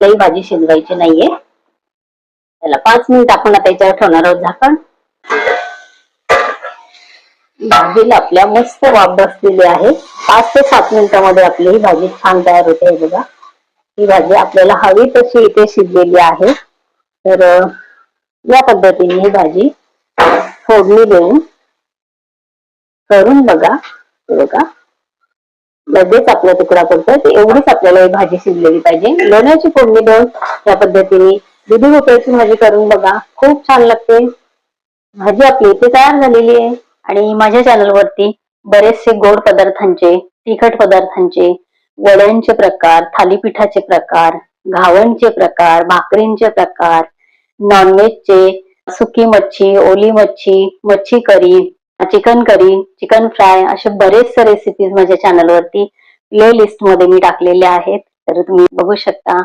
लई भाजी शिजवायची नाहीये. त्याला 5 मिनिट आपण आता याच्यावर ठेवणार आहोत झाकण. भाजीला आपल्या मस्त वाफ बसलेली आहे. 5 ते 7 मिनिटांमध्ये आपली ही भाजी छान तयार होते. हे बघा, ही भाजी आपल्याला हवी तशी इथे शिजलेली आहे. तर या पद्धतीने ही भाजी फोडणी देऊन करून बघा. बघा, लगेच आपला तुकडा पडतो. एवढीच आपल्याला ही भाजी शिजलेली पाहिजे. लोण्याची फोडणी देऊन या पद्धतीने दुधी भोपळ्याची भाजी करून बघा, खूप छान लागते. भाजी आपली इथे तयार झालेली आहे. आणि माझ्या चॅनलवरती बरेचसे गोड पदार्थांचे, तिखट पदार्थांचे, वड्यांचे प्रकार, थालीपीठाचे प्रकार, घावणचे प्रकार, भाकरींचे प्रकार, नॉनव्हेजचे, सुकी मच्छी, ओली मच्छी, मच्छी करी, चिकन करी, चिकन फ्राय, असे बरेचसे रेसिपीज माझ्या चॅनलवरती प्ले लिस्ट मध्ये मी टाकलेले आहेत. तर तुम्ही बघू शकता.